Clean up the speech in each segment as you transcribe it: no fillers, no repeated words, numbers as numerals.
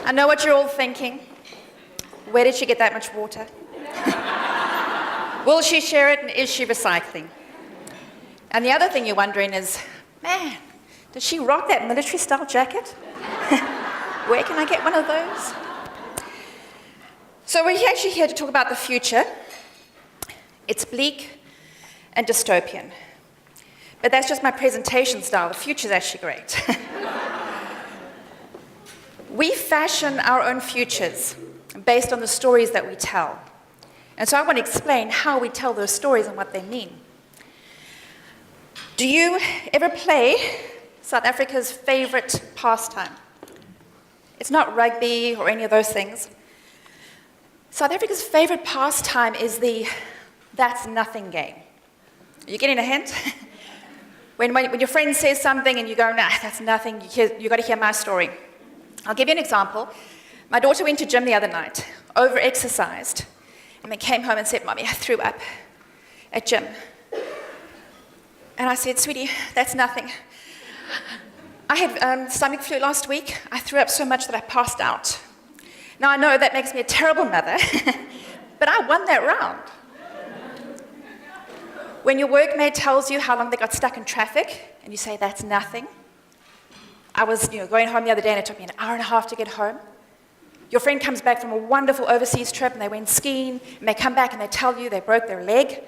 I know what you're all thinking. Where did she get that much water? Will she share it, and is she recycling? And the other thing you're wondering is, man, does she rock that military-style jacket? Where can I get one of those? So we're actually here to talk about the future. It's bleak and dystopian. But that's just my presentation style. The future's actually great. We fashion our own futures based on the stories that we tell. And so I want to explain how we tell those stories and what they mean. Do you ever play South Africa's favorite pastime? It's not rugby or any of those things. South Africa's favorite pastime is the "that's nothing" game. Are you getting a hint? when your friend says something and you go, nah, that's nothing, you've got to hear my story. I'll give you an example. My daughter went to gym the other night, over-exercised, and then came home and said, Mommy, I threw up at gym. And I said, sweetie, that's nothing. I had stomach flu last week. I threw up so much that I passed out. Now, I know that makes me a terrible mother, but I won that round. When your workmate tells you how long they got stuck in traffic, and you say, that's nothing. I was going home the other day, and it took me an hour and a half to get home. Your friend comes back from a wonderful overseas trip, and they went skiing, and they come back and they tell you they broke their leg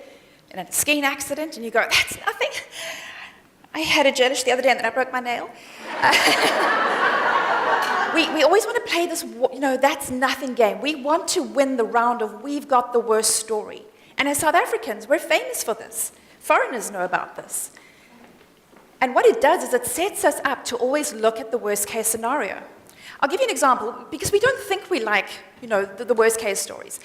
in a skiing accident, and you go, that's nothing. I had a jellish the other day, and then I broke my nail. We always want to play this, that's nothing game. We want to win the round of we've got the worst story. And as South Africans, we're famous for this. Foreigners know about this. And what it does is it sets us up to always look at the worst case scenario. I'll give you an example, because we don't think we like, the worst case stories.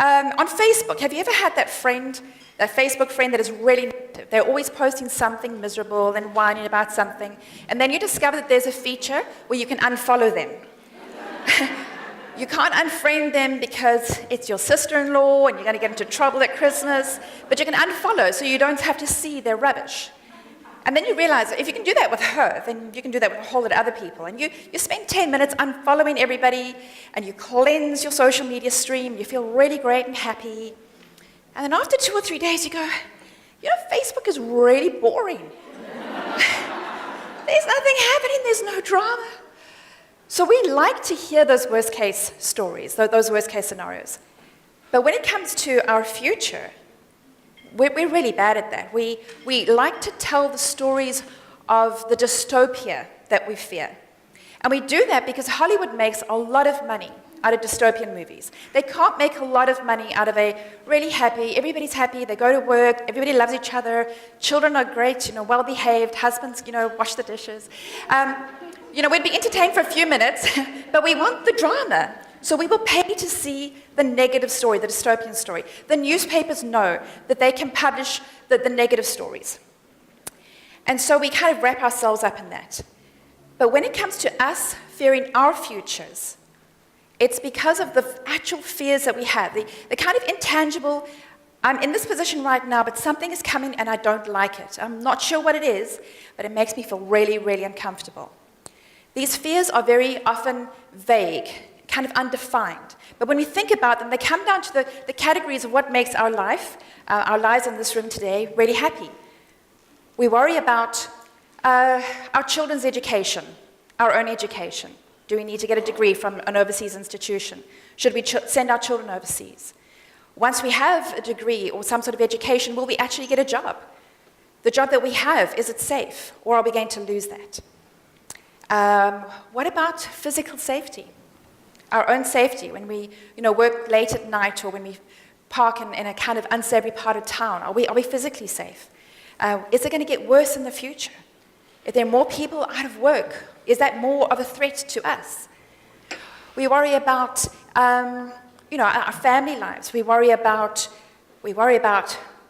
On Facebook, have you ever had that Facebook friend that is really negative? They're always posting something miserable and whining about something, and then you discover that there's a feature where you can unfollow them. You can't unfriend them because it's your sister-in-law and you're going to get into trouble at Christmas, but you can unfollow so you don't have to see their rubbish. And then you realize that if you can do that with her, then you can do that with a whole lot of other people. And you spend 10 minutes unfollowing everybody, and you cleanse your social media stream, you feel really great and happy. And then after 2 or 3 days, you go, Facebook is really boring. There's nothing happening, there's no drama. So we like to hear those worst case stories, those worst case scenarios. But when it comes to our future, we're really bad at that. We like to tell the stories of the dystopia that we fear. And we do that because Hollywood makes a lot of money out of dystopian movies. They can't make a lot of money out of a really happy, everybody's happy, they go to work, everybody loves each other, children are great, well-behaved, husbands, wash the dishes. We'd be entertained for a few minutes, but we want the drama. So we will pay to see the negative story, the dystopian story. The newspapers know that they can publish the negative stories. And so we kind of wrap ourselves up in that. But when it comes to us fearing our futures, it's because of the actual fears that we have, the kind of intangible, I'm in this position right now, but something is coming and I don't like it. I'm not sure what it is, but it makes me feel really, really uncomfortable. These fears are very often vague, kind of undefined. But when we think about them, they come down to the categories of what makes our lives in this room today, really happy. We worry about our children's education, our own education. Do we need to get a degree from an overseas institution? Should we send our children overseas? Once we have a degree or some sort of education, will we actually get a job? The job that we have, is it safe, or are we going to lose that? What about physical safety? Our own safety, when we work late at night or when we park in a kind of unsavory part of town, are we physically safe? Is it going to get worse in the future? If there are more people out of work, is that more of a threat to us? We worry about our family lives. We worry about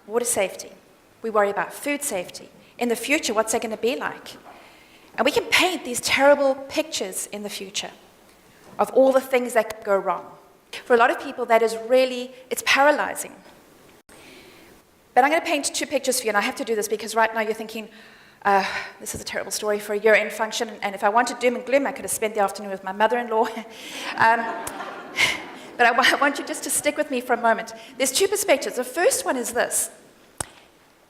water safety. We worry about food safety. In the future, what's that going to be like? And we can paint these terrible pictures in the future of all the things that could go wrong. For a lot of people, that is really, it's paralyzing. But I'm going to paint 2 pictures for you, and I have to do this because right now you're thinking, This is a terrible story for a year-end function, and if I wanted doom and gloom, I could have spent the afternoon with my mother-in-law. But I want you just to stick with me for a moment. There's two perspectives. The first one is this,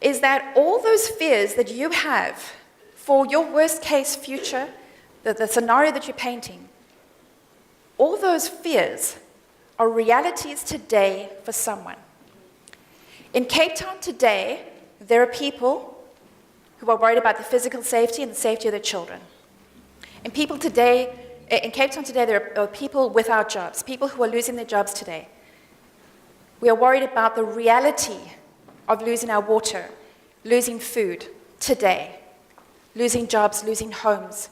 is that all those fears that you have for your worst-case future, the scenario that you're painting, all those fears are realities today for someone. In Cape Town today, there are people who are worried about the physical safety and the safety of their children. In Cape Town today, there are people without jobs, people who are losing their jobs today. We are worried about the reality of losing our water, losing food today, losing jobs, losing homes,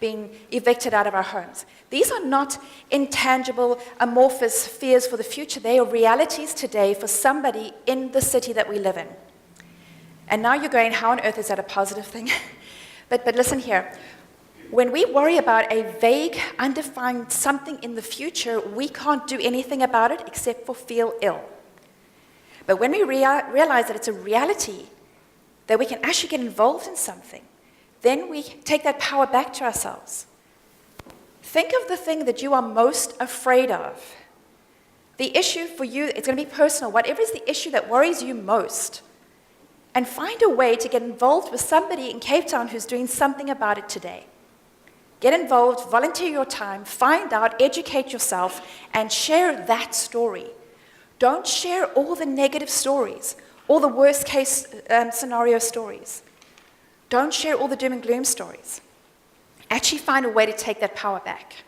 being evicted out of our homes. These are not intangible, amorphous fears for the future. They are realities today for somebody in the city that we live in. And now you're going, how on earth is that a positive thing? but listen here. When we worry about a vague, undefined something in the future, we can't do anything about it except for feel ill. But when we realize that it's a reality, that we can actually get involved in something, then we take that power back to ourselves. Think of the thing that you are most afraid of. The issue for you, it's going to be personal. Whatever is the issue that worries you most, and find a way to get involved with somebody in Cape Town who's doing something about it today. Get involved, volunteer your time, find out, educate yourself, and share that story. Don't share all the negative stories, all the worst case scenario stories. Don't share all the doom and gloom stories. Actually find a way to take that power back.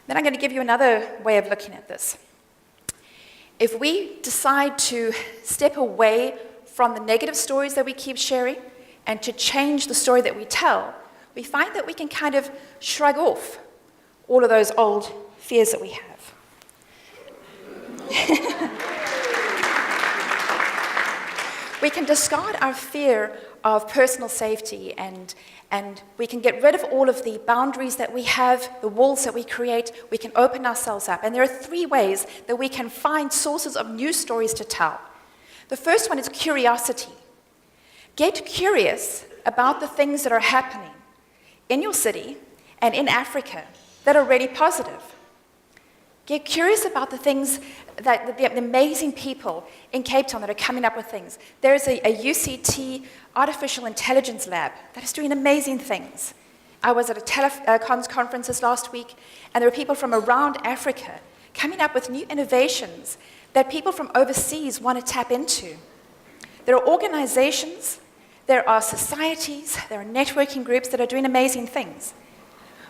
Then I'm going to give you another way of looking at this. If we decide to step away from the negative stories that we keep sharing and to change the story that we tell, we find that we can kind of shrug off all of those old fears that we have. We can discard our fear of personal safety and we can get rid of all of the boundaries that we have, the walls that we create. We can open ourselves up. And there are three ways that we can find sources of new stories to tell. The first one is curiosity. Get curious about the things that are happening in your city and in Africa that are really positive. Get curious about the things, that the amazing people in Cape Town that are coming up with things. There's a UCT artificial intelligence lab that is doing amazing things. I was at a telecoms conference this last week, and there were people from around Africa coming up with new innovations that people from overseas want to tap into. There are organizations, there are societies, there are networking groups that are doing amazing things.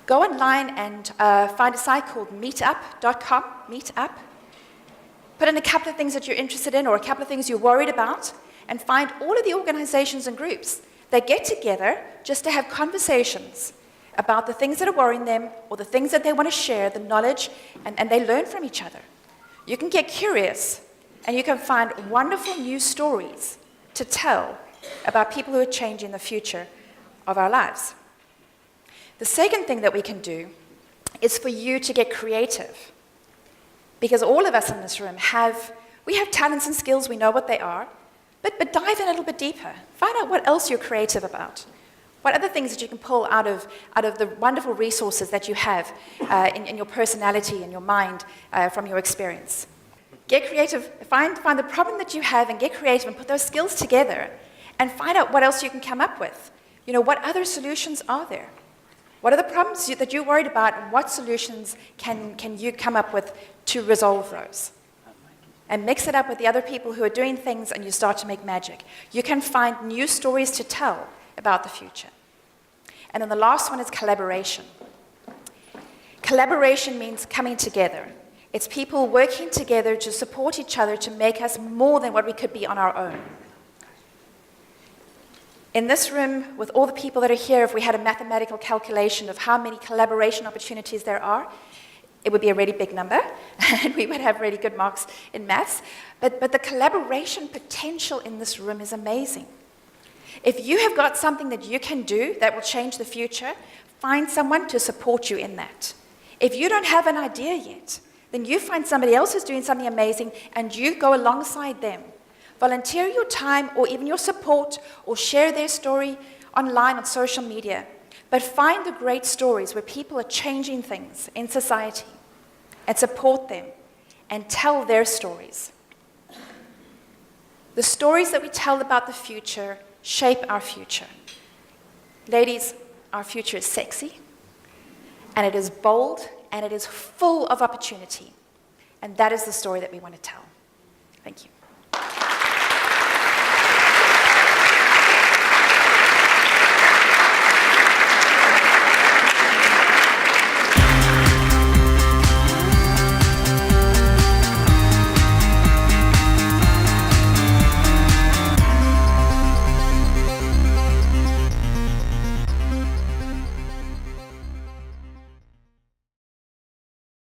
Go online and find a site called meetup.com, Meetup. Put in a couple of things that you're interested in or a couple of things you're worried about, and find all of the organizations and groups that get together just to have conversations about the things that are worrying them or the things that they want to share, the knowledge, and they learn from each other. You can get curious, and you can find wonderful new stories to tell about people who are changing the future of our lives. The second thing that we can do is for you to get creative. Because all of us in this room have talents and skills, we know what they are, but dive in a little bit deeper. Find out what else you're creative about. What other things that you can pull out of the wonderful resources that you have in your personality and your mind from your experience. Get creative, find the problem that you have and get creative and put those skills together and find out what else you can come up with. You know, what other solutions are there? What are the problems that you're worried about, and what solutions can you come up with to resolve those? And mix it up with the other people who are doing things, and you start to make magic. You can find new stories to tell about the future. And then the last one is collaboration. Collaboration means coming together. It's people working together to support each other to make us more than what we could be on our own. In this room, with all the people that are here, if we had a mathematical calculation of how many collaboration opportunities there are, it would be a really big number, and we would have really good marks in maths. But the collaboration potential in this room is amazing. If you have got something that you can do that will change the future, find someone to support you in that. If you don't have an idea yet, then you find somebody else who's doing something amazing, and you go alongside them. Volunteer your time or even your support or share their story online on social media. But find the great stories where people are changing things in society and support them and tell their stories. The stories that we tell about the future shape our future. Ladies, our future is sexy, and it is bold, and it is full of opportunity. And that is the story that we want to tell. Thank you.